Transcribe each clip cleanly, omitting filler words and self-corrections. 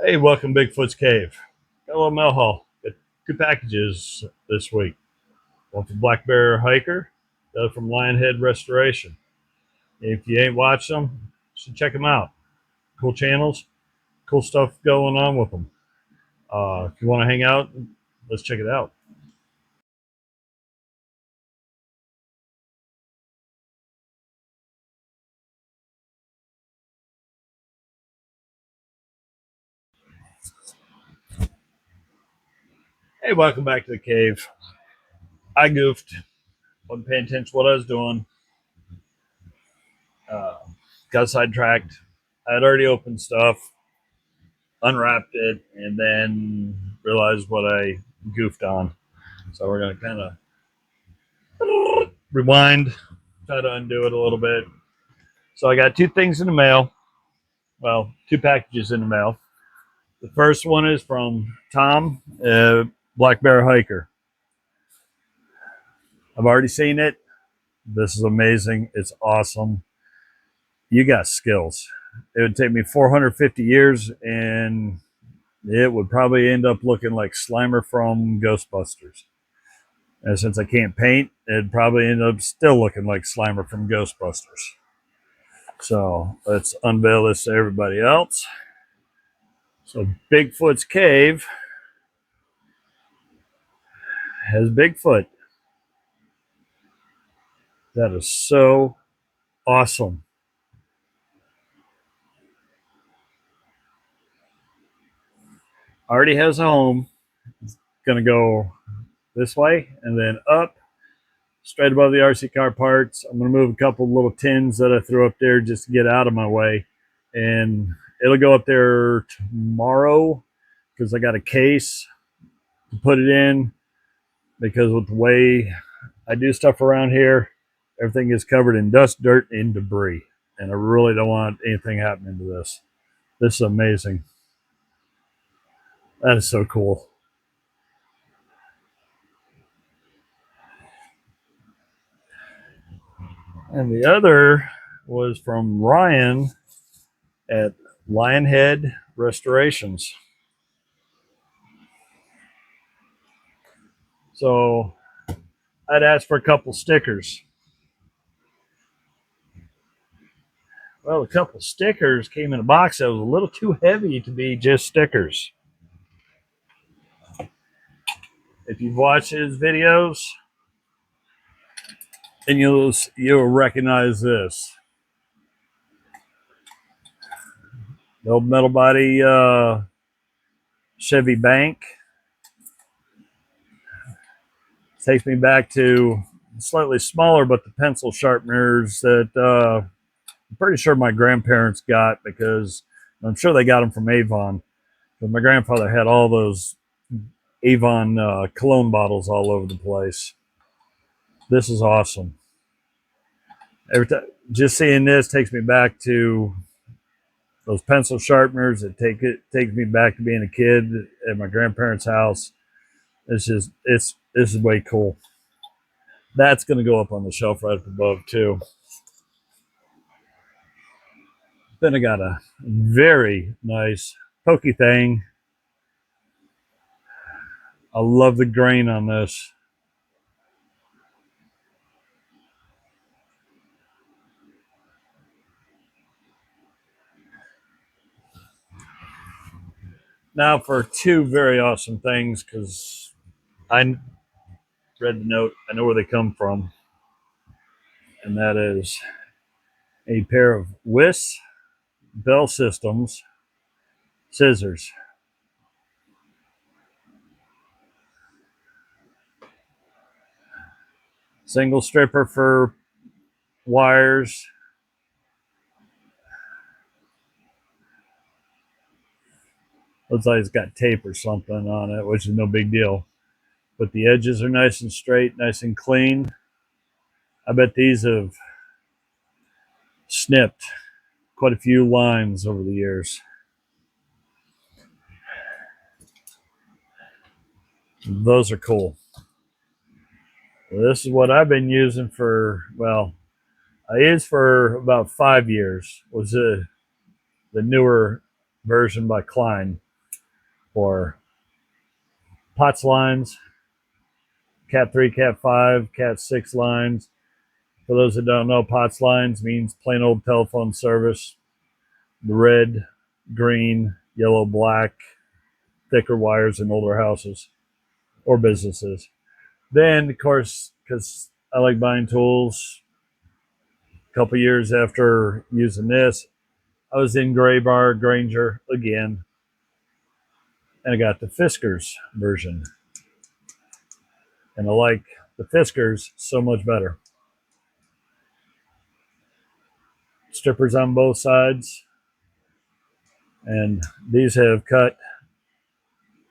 Hey, welcome Bigfoot's Cave. Got a little mail haul. Got two packages this week. One from Black Bear Hiker, the other from Lionhead Restoration. If you ain't watched them, you should check them out. Cool channels, cool stuff going on with them. If you want to hang out, let's check it out. Hey, welcome back to the cave. I goofed. Wasn't paying attention to what I was doing. Uh, got sidetracked. I had already opened stuff, unwrapped it, and then realized what I goofed on. So we're going to kind of rewind, try to undo it a little bit. So I got two things in the mail. Well, two packages in the mail. The first one is from Tom, Black Bear Hiker. I've already seen it. This is amazing. It's awesome. You got skills. It would take me 450 years, and it would probably end up looking like Slimer from Ghostbusters. And since I can't paint, it'd probably end up still looking like Slimer from Ghostbusters. So let's unveil this to everybody else. So Bigfoot's Cave has Bigfoot. That is so awesome. Already has a home. It's gonna go this way and then up straight above the RC car parts. I'm gonna move a couple little tins that I threw up there just to get out of my way, and it'll go up there tomorrow because I got a case to put it in. Because with the way I do stuff around here, everything is covered in dust, dirt, and debris, and I really don't want anything happening to this. This is amazing. That is so cool. And the other was from Ryan at Lionhead Restorations. So I'd asked for a couple stickers. Well, a couple stickers came in a box that was a little too heavy to be just stickers. If you've watched his videos, and you'll recognize this. The old metal body Chevy Bank takes me back to slightly smaller, but the pencil sharpeners that I'm pretty sure my grandparents got because I'm sure they got them from Avon. But my grandfather had all those Avon cologne bottles all over the place. This is awesome. Every time, just seeing this takes me back to those pencil sharpeners. It takes me back to being a kid at my grandparents' house. This is way cool. That's going to go up on the shelf right up above too. Then I got a very nice pokey thing. I love the grain on this. Now for two very awesome things, because I read the note. I know where they come from, and that is a pair of Wiss Bell Systems scissors. Single stripper for wires. Looks like it's got tape or something on it, which is no big deal. But the edges are nice and straight, nice and clean. I bet these have snipped quite a few lines over the years. Those are cool. This is what I've been using for, well, I used for about 5 years. Was the newer version by Klein. for POTS lines, Cat 3, Cat 5, Cat 6 lines. For those that don't know, POTS lines means plain old telephone service. The red, green, yellow, black, thicker wires in older houses or businesses. Then, of course, because I like buying tools, a couple years after using this, I was in Granger again, and I got the Fiskars version. And I like the Fiskars so much better. Strippers on both sides, and these have cut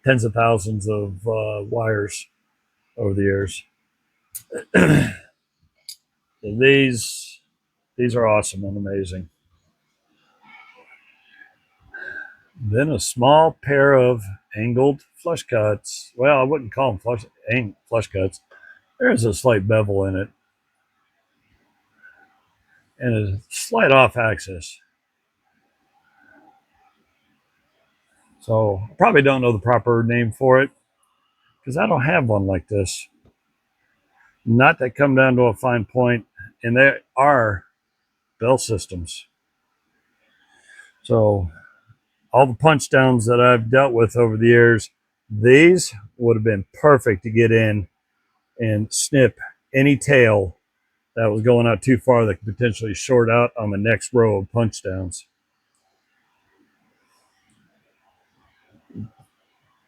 tens of thousands of wires over the years. these are awesome and amazing. Then a small pair of angled flush cuts. Well, I wouldn't call them flush cuts. There's a slight bevel in it and a slight off axis. So I probably don't know the proper name for it because I don't have one like this. Not that come down to a fine point, and they are bell systems. So all the punch downs that I've dealt with over the years, these would have been perfect to get in and snip any tail that was going out too far that could potentially short out on the next row of punch downs.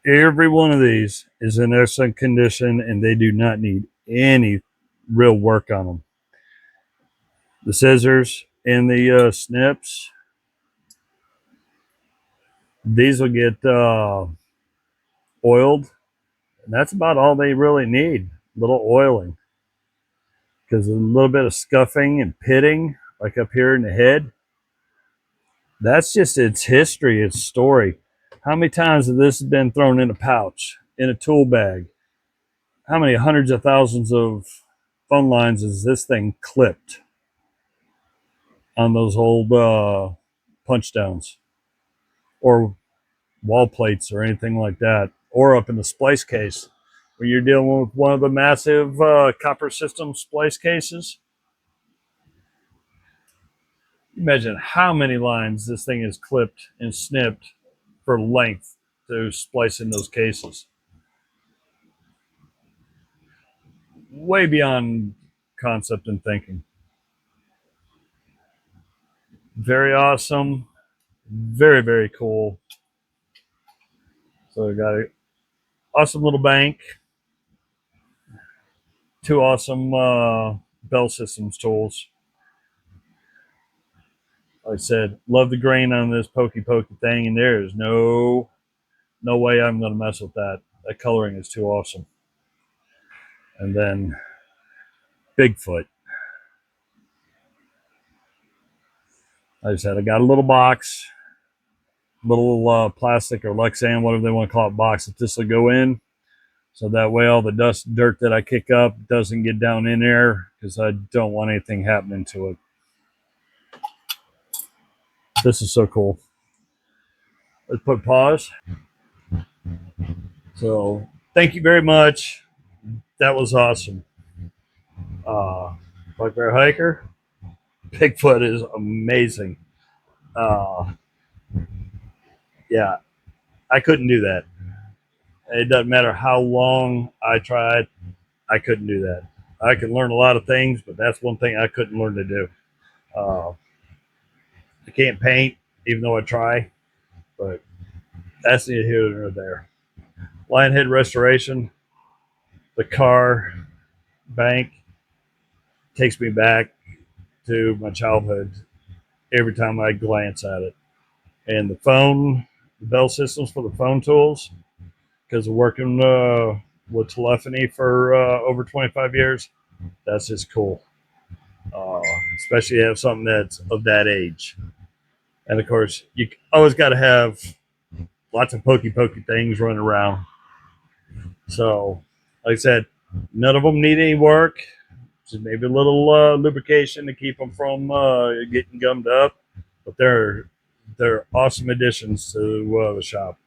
Every one of these is in excellent condition and they do not need any real work on them. The scissors and the snips, these will get oiled, and that's about all they really need. A little oiling, because a little bit of scuffing and pitting, like up here in the head, that's just its history, its story. How many times has this been thrown in a pouch, in a tool bag? How many hundreds of thousands of phone lines is this thing clipped on those old punch downs or wall plates or anything like that, or up in the splice case when you're dealing with one of the massive copper system splice cases? Imagine how many lines this thing is clipped and snipped for length to splice in those cases. Way beyond concept and thinking. Very awesome. Very, very cool. So we got an awesome little bank. Two awesome Bell Systems tools. Like I said, love the grain on this pokey thing, and there is no way I'm going to mess with that. That coloring is too awesome. And then Bigfoot. Like I said, I got a little box, little plastic or Lexan, whatever they want to call it, box that this will go in. So that way all the dust, dirt that I kick up doesn't get down in there because I don't want anything happening to it. This is so cool. Let's put pause. So thank you very much. That was awesome. Black Bear Hiker. Bigfoot is amazing. Yeah, I couldn't do that. It doesn't matter how long I tried, I couldn't do that. I can learn a lot of things, but that's one thing I couldn't learn to do. I can't paint, even though I try, but that's neither here nor there. Lionhead restoration, the car, bank, takes me back to my childhood every time I glance at it. And the phone, the Bell Systems for the phone tools, because of working with telephony for over 25 years, that's just cool. Especially have something that's of that age. And of course, you always got to have lots of pokey things running around. So, like I said, none of them need any work. Just maybe a little lubrication to keep them from getting gummed up. But they're awesome additions to the shop.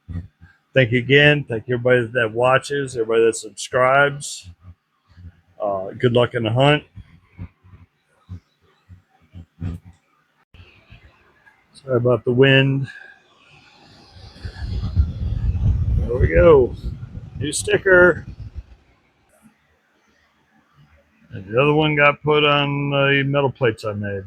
Thank you again. Thank you everybody that watches, everybody that subscribes. Good luck in the hunt. Sorry about the wind. There we go. New sticker. And the other one got put on the metal plates I made.